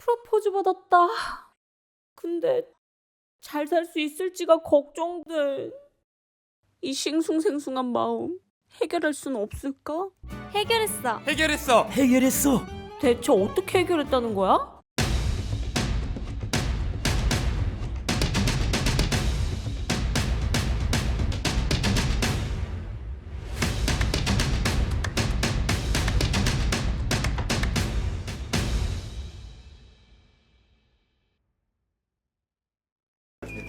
프로포즈 받았다. 근데 잘 살 수 있을지가 걱정돼. 이 싱숭생숭한 마음 해결할 수는 없을까? 해결했어. 해결했어. 대체 어떻게 해결했다는 거야?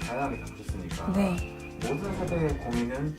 다양하게 다루셨으니까 네. 모든 세대의 고민은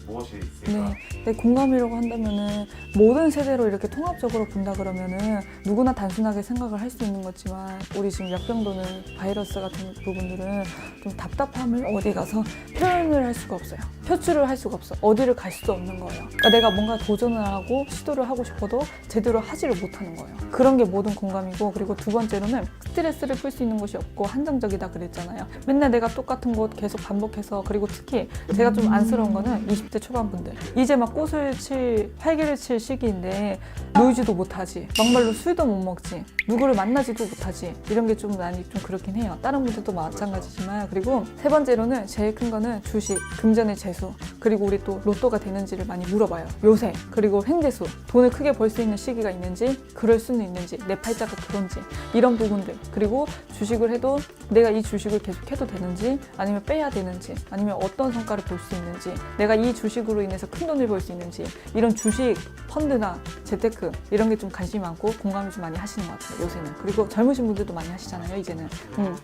무엇이 있을까? 네. 근데 공감이라고 한다면은 모든 세대로 이렇게 통합적으로 본다 그러면은 누구나 단순하게 생각을 할 수 있는 거지만 우리 지금 역병도는 바이러스 같은 부분들은 좀 답답함을 어디 가서 표현을 할 수가 없어요. 표출을 할 수가 없어. 어디를 갈 수도 없는 거예요. 그러니까 내가 뭔가 도전을 하고 시도를 하고 싶어도 제대로 하지를 못하는 거예요. 그런 게 모든 공감이고, 그리고 두 번째로는 스트레스를 풀 수 있는 곳이 없고 한정적이다 그랬잖아요. 맨날 내가 똑같은 곳 계속 반복해서, 그리고 특히 제가 좀 안쓰러운 거는 20대 초반분들 이제 막 꽃을 칠 활기를 칠 시기인데 놀지도 못하지, 막말로 술도 못 먹지, 누구를 만나지도 못하지, 이런 게 좀 많이 좀 그렇긴 해요. 다른 분들도 마찬가지지만. 그리고 세 번째로는 제일 큰 거는 주식, 금전의 재수, 그리고 우리 또 로또가 되는지를 많이 물어봐요. 요새. 그리고 횡재수, 돈을 크게 벌 수 있는 시기가 있는지, 그럴 수는 있는지, 내 팔자가 그런지, 이런 부분들. 그리고 주식을 해도 내가 이 주식을 계속 해도 되는지, 아니면 빼야 되는지, 아니면 어떤 성과를 볼 수 있는지, 내가 이 주식으로 인해서 큰 돈을 벌 수 있는지, 이런 주식, 펀드나 재테크 이런 게 좀 관심이 많고 공감을 좀 많이 하시는 것 같아요, 요새는. 그리고 젊으신 분들도 많이 하시잖아요, 이제는.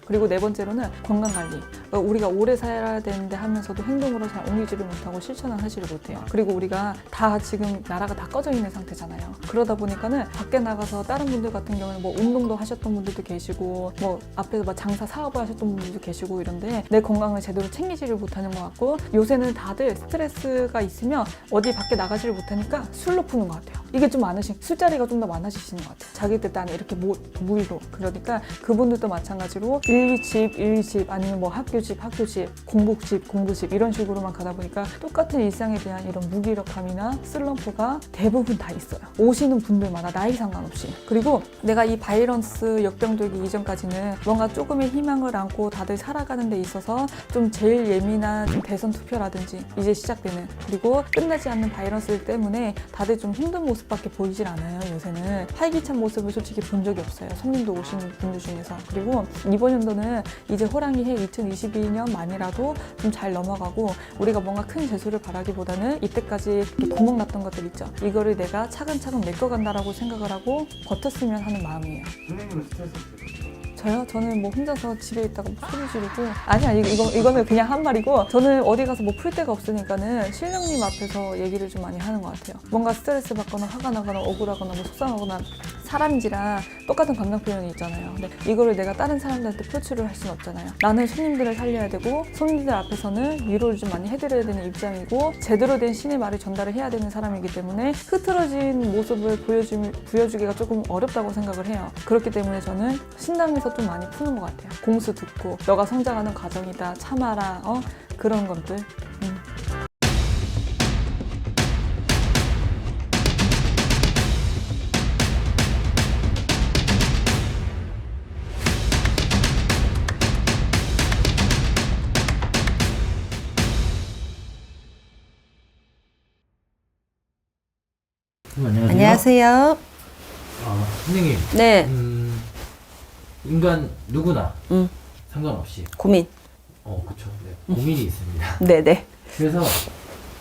그리고 네 번째로는 건강관리. 우리가 오래 살아야 되는데 하면서도 행동으로 잘 옮기지를 못하고 실천을 하지를 못해요. 그리고 우리가 다 지금 나라가 다 꺼져 있는 상태잖아요. 그러다 보니까는 밖에 나가서 다른 분들 같은 경우는 뭐 운동도 하셨던 분들도 계시고, 뭐 앞에서 막 장사 사업을 하셨던 분들도 계시고, 이런데 내 건강을 제대로 챙기지를 못하는 것 같고, 요새는 다들 스트레스가 있으면 어디 밖에 나가지를 못하니까 술로 푸는 것 같아요. 이게 좀 술자리가 좀 더 많아지시는 것 같아요. 자기들 딴 이렇게 무의로. 그러니까 그분들도 마찬가지로 일집 아니면 뭐 학교집, 공부집 이런 식으로만 가다 보니까 똑같은 일상에 대한 이런 무기력함이나 슬럼프가 대부분 다 있어요. 오시는 분들마다 나이 상관없이. 그리고 내가 이 바이러스 역병들기 이전까지는 뭔가 조금의 희망을 안고 다들 살아가는 데 있어서 좀 제일 예민한 좀 대선 투표라든지 이제 시작되는, 그리고 끝나지 않는 바이러스 때문에 다들 좀 힘든 모습밖에 보이질 않아요. 요새는 활기찬 모습을 솔직히 본 적이 없어요, 손님도 오시는 분들 중에서. 그리고 이번 연도는 이제 호랑이 해 2022년만이라도 좀 잘 넘어가고, 우리가 뭔가 큰 재수를 바라기보다는 이때까지 구멍 났던 것들 있죠, 이거를 내가 차근차근 메꿔간다라고 생각을 하고 버텼으면 하는 마음이에요. 선생님은 스트레스 어떻게 저요? 저는 뭐 혼자서 집에 있다가 뭐 소리 지르고, 이거는 그냥 한 말이고, 저는 어디 가서 뭐 풀 데가 없으니까는 신령님 앞에서 얘기를 좀 많이 하는 것 같아요. 뭔가 스트레스 받거나 화가 나거나 억울하거나 뭐 속상하거나, 사람인지라 똑같은 감정 표현이 있잖아요. 근데 이거를 내가 다른 사람들한테 표출을 할 수는 없잖아요. 나는 손님들을 살려야 되고, 손님들 앞에서는 위로를 좀 많이 해드려야 되는 입장이고, 제대로 된 신의 말을 전달을 해야 되는 사람이기 때문에 흐트러진 모습을 보여주기가 조금 어렵다고 생각을 해요. 그렇기 때문에 저는 신당에서 좀 많이 푸는 것 같아요. 공수 듣고, 너가 성장하는 과정이다, 참아라, 그런 것들. 안녕하세요. 안녕하세요. 선생님. 네. 인간 누구나 음. 상관없이 고민. 그렇죠. 네. 고민이 있습니다. 네네. 그래서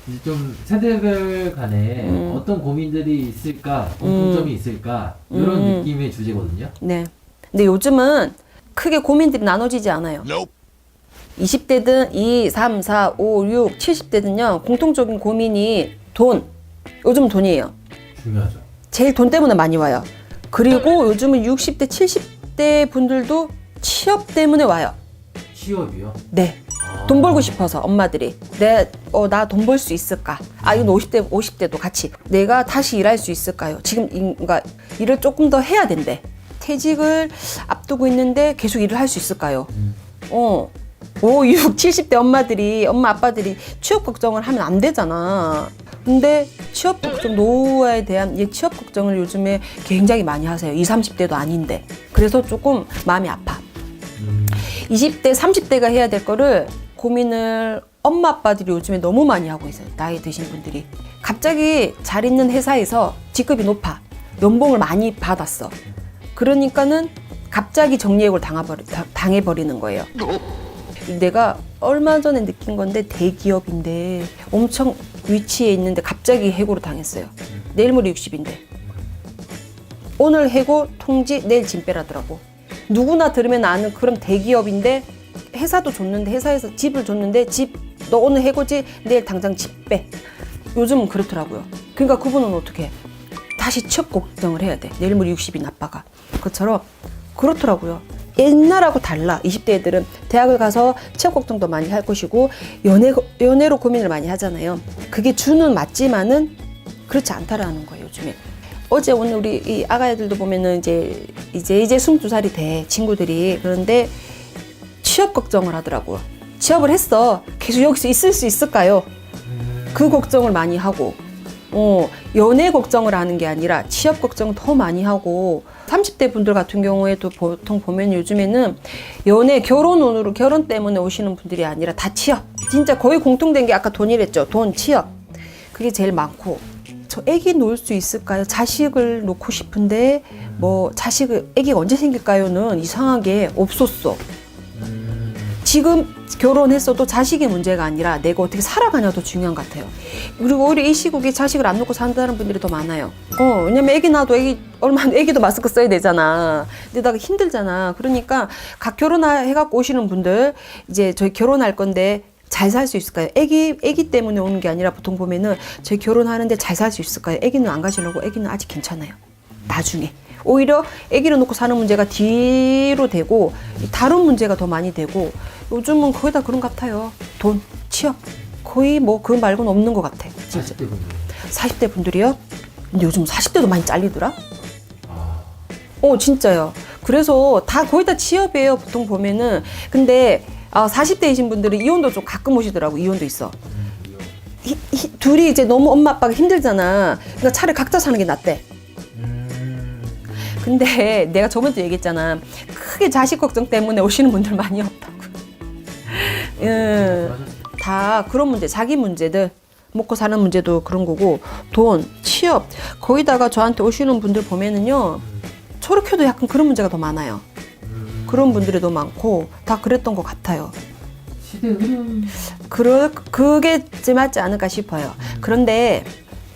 이제 좀 세대별 간에 어떤 고민들이 있을까, 공통점이 있을까, 이런 느낌의 주제거든요. 네. 근데 요즘은 크게 고민들이 나눠지지 않아요. 20대든 2, 3, 4, 5, 6, 70대든요. 공통적인 고민이 돈. 요즘 돈이에요. 중요하죠. 제일 돈 때문에 많이 와요. 그리고 요즘은 60대, 70대 분들도 취업 때문에 와요. 취업이요? 네. 돈 벌고 싶어서 엄마들이 나 돈 벌 수 있을까? 이건 50대도 같이 내가 다시 일할 수 있을까요? 지금 그러니까 일을 조금 더 해야 된대. 퇴직을 앞두고 있는데 계속 일을 할 수 있을까요? 5, 6, 70대 엄마 아빠들이 취업 걱정을 하면 안 되잖아. 근데 취업 걱정, 노후에 대한 취업 걱정을 요즘에 굉장히 많이 하세요. 20, 30대도 아닌데. 그래서 조금 마음이 아파. 20대, 30대가 해야 될 거를 고민을 엄마 아빠들이 요즘에 너무 많이 하고 있어요. 나이 드신 분들이. 갑자기 잘 있는 회사에서 직급이 높아. 연봉을 많이 받았어. 그러니까는 갑자기 정리해고를 당해버리는 거예요. 내가 얼마 전에 느낀 건데 대기업인데 엄청 위치에 있는데 갑자기 해고를 당했어요. 내일 모레 60인데. 오늘 해고 통지, 내일 짐 빼라더라고. 누구나 들으면 아는 그런 대기업인데 회사도 줬는데 회사에서 집을 줬는데 너 오늘 해고지? 내일 당장 집 빼. 요즘은 그렇더라고요. 그러니까 그분은 어떻게 해? 다시 취업 걱정을 해야 돼. 내일 모레 60인 아빠가. 그것처럼 그렇더라고요. 옛날하고 달라. 20대 애들은 대학을 가서 취업 걱정도 많이 할 것이고 연애로 고민을 많이 하잖아요. 그게 주는 맞지만은 그렇지 않다라는 거예요. 요즘에. 어제 오늘 우리 이 아가 애들도 보면은 이제 22살이 돼 친구들이. 그런데 취업 걱정을 하더라고요. 취업을 했어. 계속 여기서 있을 수 있을까요? 그 걱정을 많이 하고 연애 걱정을 하는 게 아니라 취업 걱정 더 많이 하고 30대 분들 같은 경우에도 보통 보면 요즘에는 연애, 결혼 때문에 오시는 분들이 아니라 다 취업. 진짜 거의 공통된 게 아까 돈이랬죠. 돈, 취업. 그게 제일 많고. 저 애기 놓을 수 있을까요? 자식을 놓고 싶은데 애기가 언제 생길까요는 이상하게 없었어. 지금 결혼했어도 자식이 문제가 아니라 내가 어떻게 살아가냐도 중요한 것 같아요. 그리고 오히려 이 시국에 자식을 안 놓고 산다는 분들이 더 많아요. 왜냐면 애기 낳아도 애기도 마스크 써야 되잖아. 근데 나 힘들잖아. 그러니까 각 결혼해갖고 오시는 분들 이제 저희 결혼할 건데 잘 살 수 있을까요? 애기 때문에 오는 게 아니라 보통 보면은 저희 결혼하는데 잘 살 수 있을까요? 애기는 안 가지려고. 애기는 아직 괜찮아요. 나중에. 오히려 아기를 놓고 사는 문제가 뒤로 되고 다른 문제가 더 많이 되고 요즘은 거의 다 그런 것 같아요. 돈, 취업 거의 그거 말고는 없는 것 같아. 40대 분들. 40대 분들이요? 근데 요즘 40대도 많이 잘리더라? 진짜요. 그래서 거의 다 취업이에요. 보통 보면은. 근데 40대이신 분들은 이혼도 좀 가끔 오시더라고. 이혼도 있어. 둘이 이제 너무 엄마 아빠가 힘들잖아. 그러니까 차라리 각자 사는 게 낫대. 근데 내가 저번에 얘기했잖아. 크게 자식 걱정 때문에 오시는 분들 많이 없다고. 다 그런 문제, 자기 문제들, 먹고 사는 문제도 그런 거고, 돈, 취업, 거기다가 저한테 오시는 분들 보면은요, 저렇게도 약간 그런 문제가 더 많아요. 그런 분들이 더 많고, 다 그랬던 것 같아요. 시대 흐름. 그게 맞지 않을까 싶어요. 그런데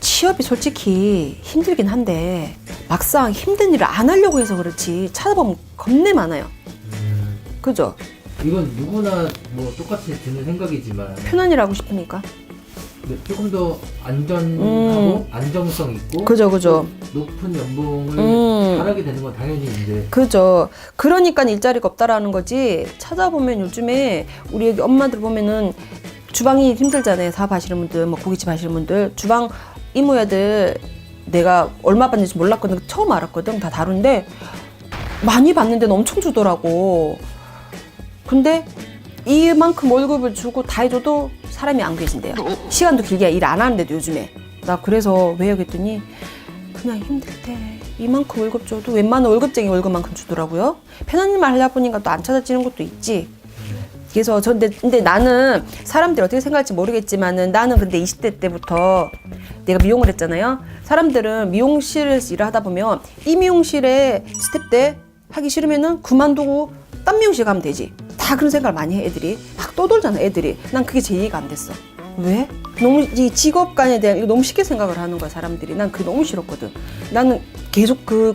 취업이 솔직히 힘들긴 한데, 막상 힘든 일을 안 하려고 해서 그렇지 찾아보면 겁내 많아요. 그죠? 이건 누구나 똑같이 드는 생각이지만 편안히라고 싶으니까. 조금 더 안전하고 안정성 있고 그죠. 높은 연봉을 바라게 되는 건 당연히 이제 그죠. 그러니까 일자리가 없다라는 거지. 찾아보면 요즘에 우리 여기 엄마들 보면은 주방이 힘들잖아요. 사업하시는 분들, 고깃집 하시는 분들, 주방 이모야들 내가 얼마 받는지 몰랐거든. 처음 알았거든. 다 다른데 많이 받는 데는 엄청 주더라고. 근데 이만큼 월급을 주고 다 해줘도 사람이 안 계신대요. 시간도 길게 일 안 하는데도 요즘에. 나 그래서 왜요? 그랬더니 그냥 힘들 때 이만큼 월급 줘도 웬만한 월급쟁이 월급만큼 주더라고요. 편한 일만 하려 보니까 또 안 찾아지는 것도 있지. 그래서 근데 나는 사람들이 어떻게 생각할지 모르겠지만은 나는 근데 20대 때부터 내가 미용을 했잖아요. 사람들은 미용실에서 일을 하다 보면 이 미용실에 스텝 때 하기 싫으면은 그만두고 딴 미용실 가면 되지. 다 그런 생각을 많이 해. 애들이 막 떠돌잖아. 애들이. 난 그게 제 이해가 안 됐어. 왜? 너무 이 직업관에 대한 이거 너무 쉽게 생각을 하는 거야. 사람들이. 난 그게 너무 싫었거든. 나는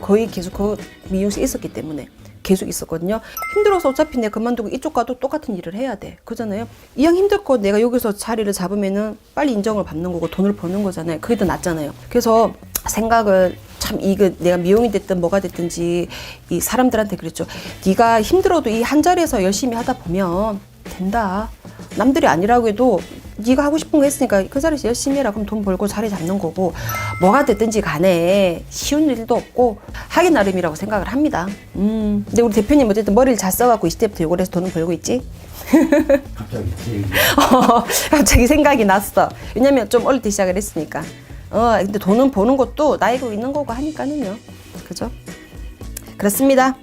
거의 계속 그 미용실에 있었기 때문에 계속 있었거든요. 힘들어서 어차피 내가 그만두고 이쪽 가도 똑같은 일을 해야 돼. 그잖아요. 이왕 힘들고 내가 여기서 자리를 잡으면은 빨리 인정을 받는 거고 돈을 버는 거잖아요. 그게 더 낫잖아요. 그래서 생각을 참 내가 미용이 됐든 뭐가 됐든지 이 사람들한테 그랬죠. 네가 힘들어도 이 한 자리에서 열심히 하다 보면 된다. 남들이 아니라고 해도 네가 하고 싶은 거 했으니까 그 자리에서 열심히 해라. 그럼 돈 벌고 자리 잡는 거고 뭐가 됐든지 간에 쉬운 일도 없고 하기 나름이라고 생각을 합니다. 근데 우리 대표님 어쨌든 머리를 잘 써갖고 20대부터 요걸 해서 돈을 벌고 있지? 갑자기 제 얘기. 갑자기 생각이 났어. 왜냐면 좀 어릴 때 시작을 했으니까. 근데 돈은 버는 것도 나이가 있는 거고 하니까는요. 그죠? 그렇습니다.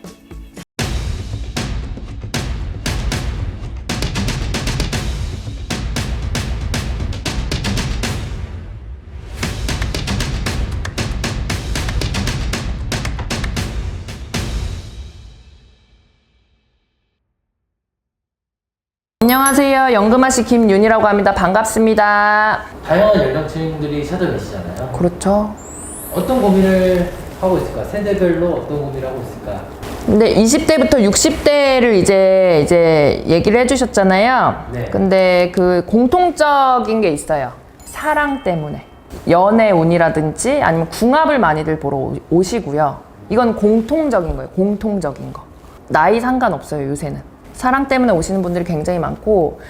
안녕하세요. 연금아씨 김윤이라고 합니다. 반갑습니다. 다양한 연령층들이 찾아계시잖아요. 그렇죠. 어떤 고민을 하고 있을까? 세대별로 어떤 고민을 하고 있을까? 근데 20대부터 60대를 이제 얘기를 해주셨잖아요. 네. 근데 그 공통적인 게 있어요. 사랑 때문에. 연애 운이라든지 아니면 궁합을 많이들 보러 오시고요. 이건 공통적인 거예요. 공통적인 거. 나이 상관없어요, 요새는. 사랑 때문에 오시는 분들이 굉장히 많고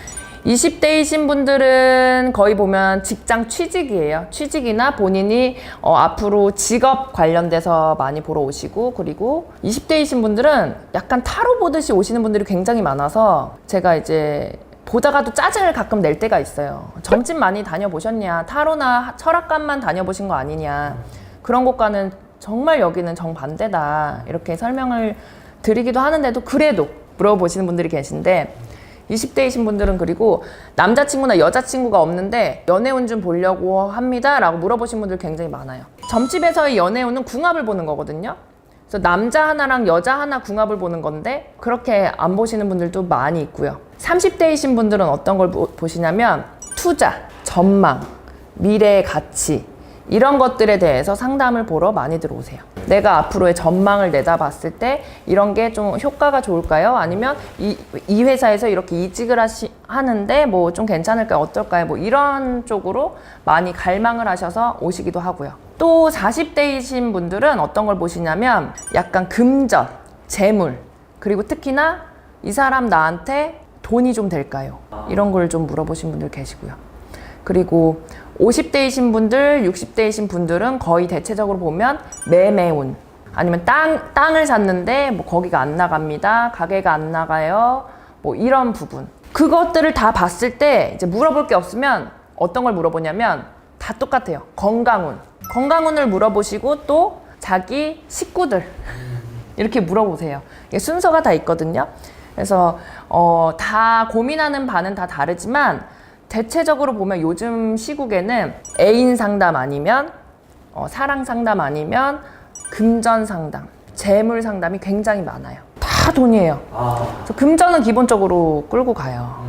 20대이신 분들은 거의 보면 직장 취직이에요. 취직이나 본인이 앞으로 직업 관련돼서 많이 보러 오시고 그리고 20대이신 분들은 약간 타로 보듯이 오시는 분들이 굉장히 많아서 제가 이제 보다가도 짜증을 가끔 낼 때가 있어요. 점집 많이 다녀보셨냐? 타로나 철학관만 다녀보신 거 아니냐? 그런 것과는 정말 여기는 정반대다. 이렇게 설명을 드리기도 하는데도 그래도 물어보시는 분들이 계신데 20대이신 분들은 그리고 남자친구나 여자친구가 없는데 연애운 좀 보려고 합니다 라고 물어보신 분들 굉장히 많아요. 점집에서의 연애운은 궁합을 보는 거거든요. 그래서 남자 하나랑 여자 하나 궁합을 보는 건데 그렇게 안 보시는 분들도 많이 있고요. 30대이신 분들은 어떤 걸 보시냐면 투자, 전망, 미래의 가치 이런 것들에 대해서 상담을 보러 많이 들어오세요. 내가 앞으로의 전망을 내다봤을 때 이런 게 좀 효과가 좋을까요? 아니면 이 회사에서 이렇게 이직을 하는데 뭐 좀 괜찮을까요? 어떨까요? 뭐 이런 쪽으로 많이 갈망을 하셔서 오시기도 하고요. 또 40대이신 분들은 어떤 걸 보시냐면 약간 금전, 재물, 그리고 특히나 이 사람 나한테 돈이 좀 될까요? 이런 걸 좀 물어보신 분들 계시고요. 그리고 50대이신 분들, 60대이신 분들은 거의 대체적으로 보면 매매운 아니면 땅을 샀는데 뭐 거기가 안 나갑니다. 가게가 안 나가요. 뭐 이런 부분. 그것들을 다 봤을 때 이제 물어볼 게 없으면 어떤 걸 물어보냐면 다 똑같아요. 건강운. 건강운을 물어보시고 또 자기 식구들 이렇게 물어보세요. 이게 순서가 다 있거든요. 그래서 다 고민하는 바는 다 다르지만 대체적으로 보면 요즘 시국에는 애인 상담 아니면 사랑 상담 아니면 금전 상담, 재물 상담이 굉장히 많아요. 다 돈이에요. 그래서 금전은 기본적으로 끌고 가요.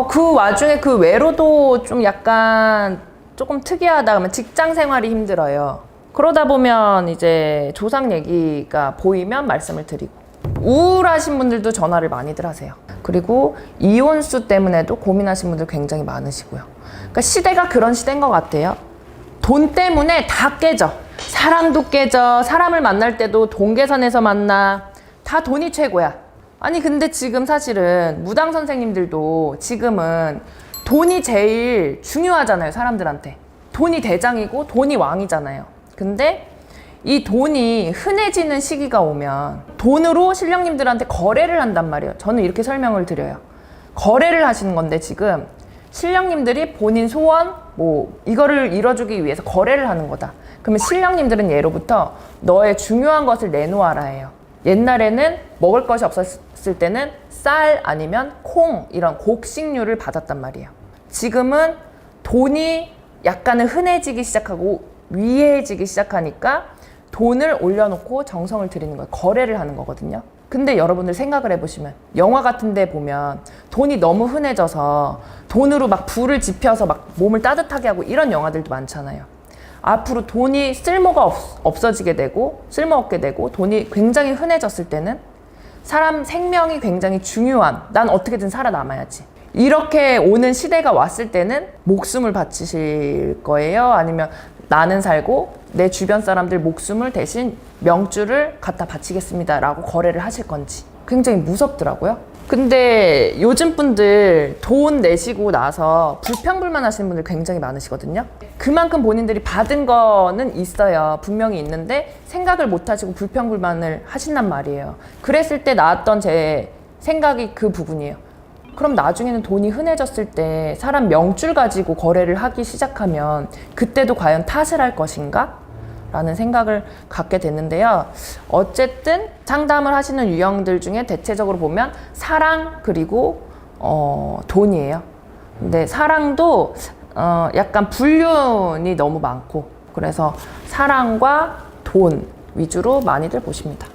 그 와중에 그 외로도 좀 약간 조금 특이하다 그러면 직장 생활이 힘들어요. 그러다 보면 이제 조상 얘기가 보이면 말씀을 드리고 우울하신 분들도 전화를 많이들 하세요. 그리고 이혼수 때문에도 고민하신 분들 굉장히 많으시고요. 그러니까 시대가 그런 시대인 것 같아요. 돈 때문에 다 깨져. 사랑도 깨져. 사람을 만날 때도 돈 계산해서 만나. 다 돈이 최고야. 아니 근데 지금 사실은 무당 선생님들도 지금은 돈이 제일 중요하잖아요. 사람들한테. 돈이 대장이고 돈이 왕이잖아요. 근데 이 돈이 흔해지는 시기가 오면 돈으로 신령님들한테 거래를 한단 말이에요. 저는 이렇게 설명을 드려요. 거래를 하시는 건데 지금 신령님들이 본인 소원 뭐 이거를 이뤄주기 위해서 거래를 하는 거다. 그러면 신령님들은 예로부터 너의 중요한 것을 내놓아라 해요. 옛날에는 먹을 것이 없었을 때는 쌀 아니면 콩 이런 곡식류를 받았단 말이에요. 지금은 돈이 약간은 흔해지기 시작하고 위해지기 시작하니까 돈을 올려놓고 정성을 들이는 거예요. 거래를 하는 거거든요. 근데 여러분들 생각을 해보시면 영화 같은 데 보면 돈이 너무 흔해져서 돈으로 막 불을 지펴서 막 몸을 따뜻하게 하고 이런 영화들도 많잖아요. 앞으로 돈이 쓸모가 없어지게 되고 쓸모없게 되고 돈이 굉장히 흔해졌을 때는 사람 생명이 굉장히 중요한 난 어떻게든 살아남아야지. 이렇게 오는 시대가 왔을 때는 목숨을 바치실 거예요? 아니면 나는 살고 내 주변 사람들 목숨을 대신 명줄을 갖다 바치겠습니다 라고 거래를 하실 건지 굉장히 무섭더라고요. 근데 요즘 분들 돈 내시고 나서 불평불만 하시는 분들 굉장히 많으시거든요. 그만큼 본인들이 받은 거는 있어요. 분명히 있는데 생각을 못 하시고 불평불만을 하신단 말이에요. 그랬을 때 나왔던 제 생각이 그 부분이에요. 그럼 나중에는 돈이 흔해졌을 때 사람 명줄 가지고 거래를 하기 시작하면 그때도 과연 탓을 할 것인가? 라는 생각을 갖게 됐는데요. 어쨌든 상담을 하시는 유형들 중에 대체적으로 보면 사랑 그리고 돈이에요. 근데 사랑도 약간 불륜이 너무 많고 그래서 사랑과 돈 위주로 많이들 보십니다.